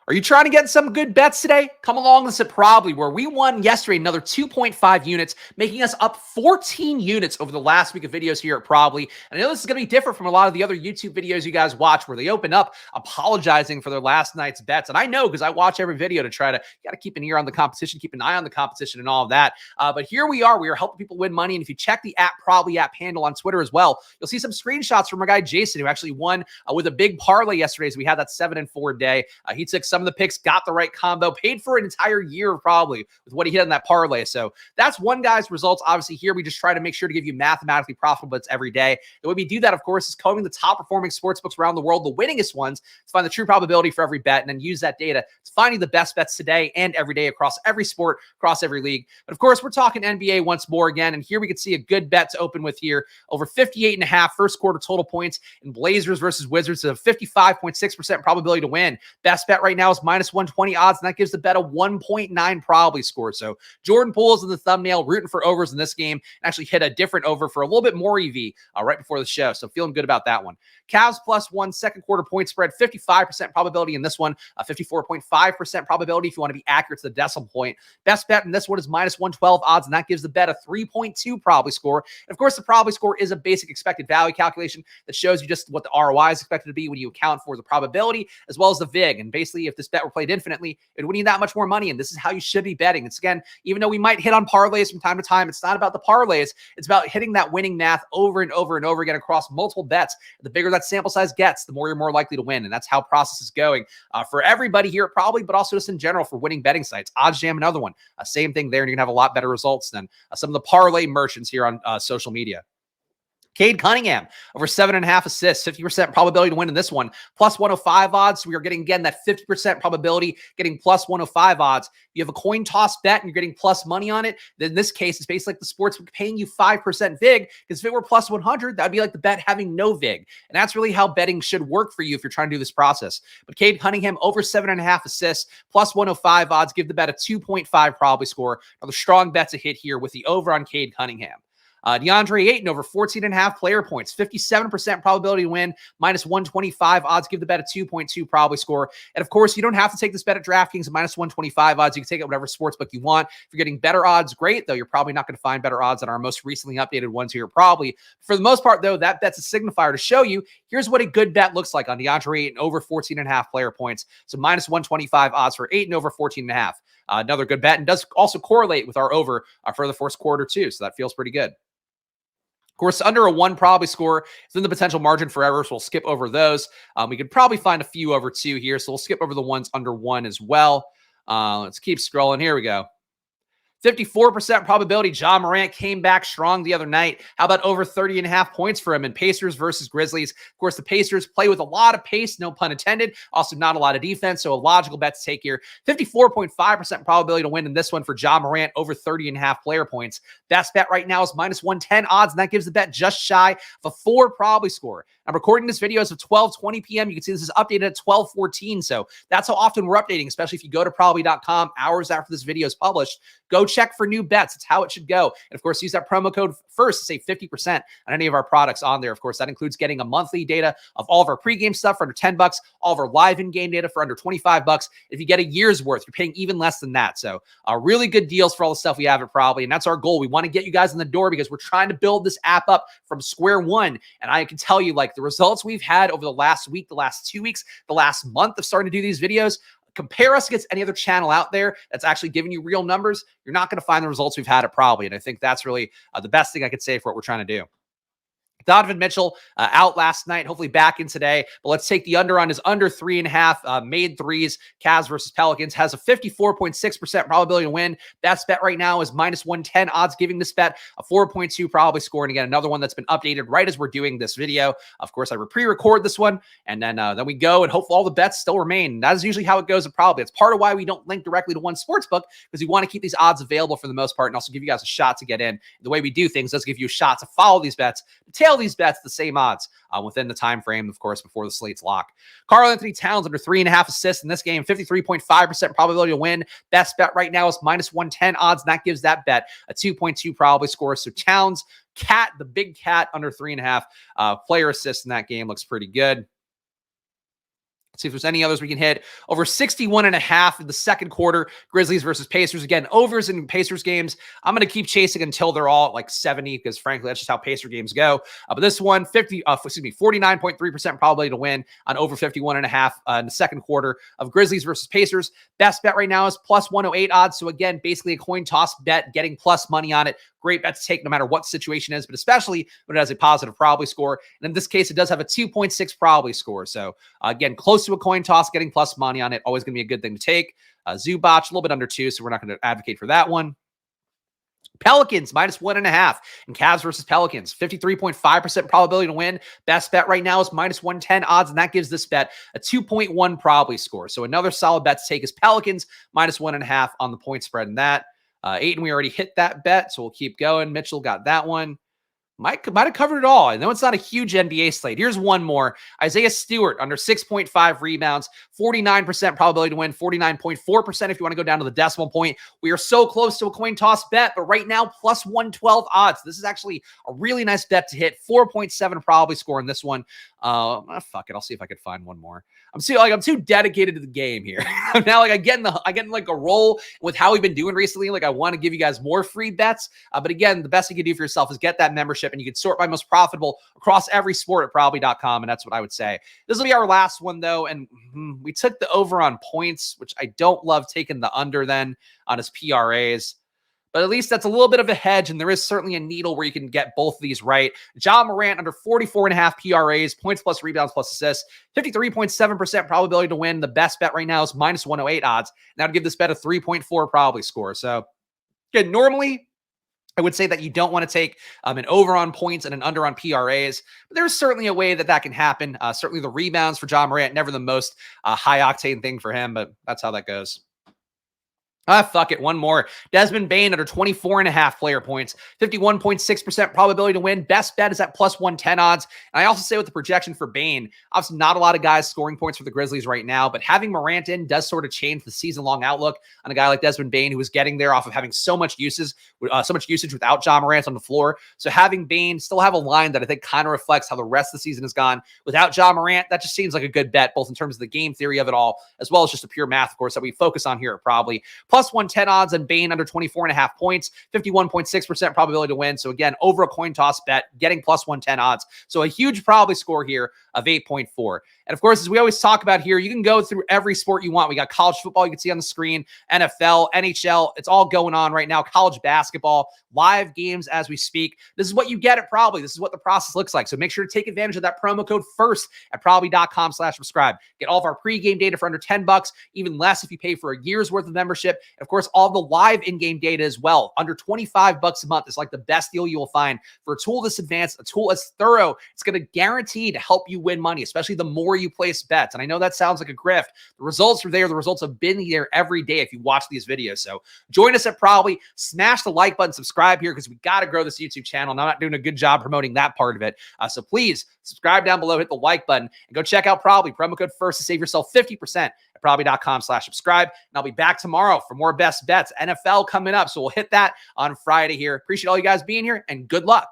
Are you trying to get some good bets today? Come along with us at Probably, where we won yesterday another 2.5 units, making us up 14 units over the last week of videos here at Probably. And I know this is going to be different from a lot of the other YouTube videos you guys watch, where they open up apologizing for their last night's bets. And I know, because I watch every video to try to, you got to keep an ear on the competition, keep an eye on the competition and all of that. But here we are helping people win money. And if you check the Probably app handle on Twitter as well, you'll see some screenshots from our guy Jason, who actually won with a big parlay yesterday. So we had that 7-4 day. He took some of the picks, got the right combo, paid for an entire year probably with what he hit in that parlay. So that's one guy's results. Obviously, here we just try to make sure to give you mathematically profitable bets every day. The way we do that, of course, is combing the top performing sportsbooks around the world, the winningest ones, to find the true probability for every bet, and then use that data to finding the best bets today and every day across every sport, across every league. But of course, we're talking NBA once more again, and here we can see a good bet to open with here. Over 58.5 first quarter total points in Blazers versus Wizards, a 55.6% probability to win. Best bet right now is minus 120 odds, and that gives the bet a 1.9 probably score. So Jordan Poole's in the thumbnail, rooting for overs in this game, and actually hit a different over for a little bit more EV right before the show. So feeling good about that one. Cavs +1 second quarter point spread, 55% probability in this one, 54.5% probability if you want to be accurate to the decimal point. Best bet in this one is minus 112 odds, and that gives the bet a 3.2 probably score. And of course, the probably score is a basic expected value calculation that shows you just what the ROI is expected to be when you account for the probability as well as the VIG. And basically, if this bet were played infinitely, it would win you that much more money. And this is how you should be betting. It's, again, even though we might hit on parlays from time to time, it's not about the parlays. It's about hitting that winning math over and over and over again across multiple bets. The bigger that sample size gets, the more you're more likely to win. And that's how process is going for everybody here probably, but also just in general for winning betting sites. OddsJam, another one. Same thing there. And you're going to have a lot better results than some of the parlay merchants here on social media. Cade Cunningham, over 7.5 assists, 50% probability to win in this one, plus 105 odds. So we are getting, again, that 50% probability, getting plus 105 odds. You have a coin toss bet and you're getting plus money on it. Then in this case, it's basically like the sportsbook paying you 5% VIG, because if it were plus 100, that'd be like the bet having no VIG. And that's really how betting should work for you if you're trying to do this process. But Cade Cunningham, over 7.5 assists, plus 105 odds, give the bet a 2.5 probably score. Another strong bet to hit here with the over on Cade Cunningham. DeAndre Ayton, over 14.5 player points, 57% probability to win, minus 125 odds, give the bet a 2.2 probably score. And of course, you don't have to take this bet at DraftKings at minus 125 odds. You can take it at whatever sportsbook you want. If you're getting better odds, great, though you're probably not going to find better odds than our most recently updated ones here probably. For the most part, though, that bet's a signifier to show you, here's what a good bet looks like on DeAndre Ayton, over 14.5 player points. So minus 125 odds for Ayton, over 14.5. Another good bet, and does also correlate with our over for the first quarter too. So that feels pretty good. Of course, under a 1 probably score is in the potential margin for error, so we'll skip over those. We could probably find a few over 2 here, so we'll skip over the ones under 1 as well. Let's keep scrolling. Here we go. 54% probability Ja Morant came back strong the other night. How about over 30.5 points for him in Pacers versus Grizzlies? Of course, the Pacers play with a lot of pace, no pun intended. Also, not a lot of defense, so a logical bet to take here. 54.5% probability to win in this one for Ja Morant, over 30.5 player points. Best bet right now is minus 110 odds, and that gives the bet just shy of a 4 probably score. I'm recording this video as of 12:20 p.m. You can see this is updated at 12:14, so that's how often we're updating, especially if you go to probably.com hours after this video is published. Go check for new bets. It's how it should go. And of course, use that promo code FIRST to save 50% on any of our products on there. Of course, that includes getting a monthly data of all of our pregame stuff for under $10, all of our live in-game data for under $25. If you get a year's worth, you're paying even less than that. So really good deals for all the stuff we have at Probably. And that's our goal. We want to get you guys in the door because we're trying to build this app up from square one. And I can tell you, like, the results we've had over the last week, the last 2 weeks, the last month of starting to do these videos, compare us against any other channel out there that's actually giving you real numbers, you're not going to find the results we've had at Probably. And I think that's really the best thing I could say for what we're trying to do. Donovan Mitchell out last night, hopefully back in today. But let's take the under on his under 3.5 made threes. Cavs versus Pelicans has a 54.6% probability to win. Best bet right now is minus 110 odds, giving this bet a 4.2 probably score. And again, another one that's been updated right as we're doing this video. Of course, I pre-record this one, and then we go, and hopefully all the bets still remain. That is usually how it goes at Probably. It's part of why we don't link directly to one sportsbook, because we want to keep these odds available for the most part and also give you guys a shot to get in. The way we do things does give you a shot to follow these bets, to tail these bets the same odds within the time frame, of course, before the slates lock. Karl-Anthony Towns under 3.5 assists in this game, 53.5% probability to win. Best bet right now is minus 110 odds, and that gives that bet a 2.2 probably score. So Towns, cat, the big cat, under 3.5 player assists in that game looks pretty good. See if there's any others we can hit. Over 61.5 in the second quarter. Grizzlies versus Pacers. Again, overs in Pacers games. I'm going to keep chasing until they're all at like 70 because frankly, that's just how Pacer games go. But this one, 49.3% probability to win on over 51.5 in the second quarter of Grizzlies versus Pacers. Best bet right now is plus 108 odds. So again, basically a coin toss bet, getting plus money on it. Great bet to take no matter what the situation is, but especially when it has a positive probability score. And in this case, it does have a 2.6 probability score. So again, close to a coin toss, getting plus money on it, always going to be a good thing to take. Zubac, a little bit under 2, so we're not going to advocate for that one. Pelicans, minus 1.5 in Cavs versus Pelicans, 53.5% probability to win. Best bet right now is minus 110 odds, and that gives this bet a 2.1 probability score. So another solid bet to take is Pelicans, minus 1.5 on the point spread in that. Aiden, we already hit that bet, so we'll keep going. Mitchell got that one. Might have covered it all. I know it's not a huge NBA slate. Here's one more. Isaiah Stewart under 6.5 rebounds, 49% probability to win, 49.4% if you want to go down to the decimal point. We are so close to a coin toss bet, but right now, plus 112 odds. This is actually a really nice bet to hit. 4.7 probability score in this one. Fuck it. I'll see if I could find one more. I'm too dedicated to the game here. Now, I get in like a roll with how we've been doing recently. Like I want to give you guys more free bets. But again, the best you can do for yourself is get that membership, and you can sort by most profitable across every sport at probably.com. And that's what I would say. This will be our last one though. And we took the over on points, which I don't love taking the under then on his PRAs. But at least that's a little bit of a hedge, and there is certainly a needle where you can get both of these right. Ja Morant under 44.5 PRAs, points plus rebounds plus assists, 53.7% probability to win. The best bet right now is minus 108 odds. And that would give this bet a 3.4 probability score. So, again, normally I would say that you don't want to take an over on points and an under on PRAs, but there's certainly a way that that can happen. Certainly the rebounds for Ja Morant, never the most high-octane thing for him, but that's how that goes. Fuck it. One more. Desmond Bane under 24.5 player points, 51.6% probability to win. Best bet is at plus 110 odds. And I also say with the projection for Bane, obviously not a lot of guys scoring points for the Grizzlies right now, but having Morant in does sort of change the season-long outlook on a guy like Desmond Bane, who was getting there off of having so much usage without Ja Morant on the floor. So having Bane still have a line that I think kind of reflects how the rest of the season has gone without Ja Morant, that just seems like a good bet, both in terms of the game theory of it all, as well as just the pure math, of course, that we focus on here at Probably. Plus 110 odds on Bane under 24.5 points, 51.6% probability to win. So again, over a coin toss bet, getting plus 110 odds. So a huge probability score here of 8.4. And of course, as we always talk about here, you can go through every sport you want. We got college football, you can see on the screen, NFL, NHL, it's all going on right now. College basketball, live games as we speak. This is what you get at Probably. This is what the process looks like. So make sure to take advantage of that promo code FIRST at probably.com/subscribe. Get all of our pregame data for under $10, even less if you pay for a year's worth of membership. And of course, all the live in-game data as well. Under $25 a month is like the best deal you will find for a tool this advanced, a tool as thorough. It's going to guarantee to help you win money, especially the more you place bets. And I know that sounds like a grift. The results are there. The results have been there every day if you watch these videos. So join us at Probably. Smash the like button, subscribe here because we got to grow this YouTube channel. And I'm not doing a good job promoting that part of it. So please subscribe down below, hit the like button, and go check out Probably. Promo code FIRST to save yourself 50% at probably.com/subscribe. And I'll be back tomorrow for more best bets. NFL coming up. So we'll hit that on Friday here. Appreciate all you guys being here, and good luck.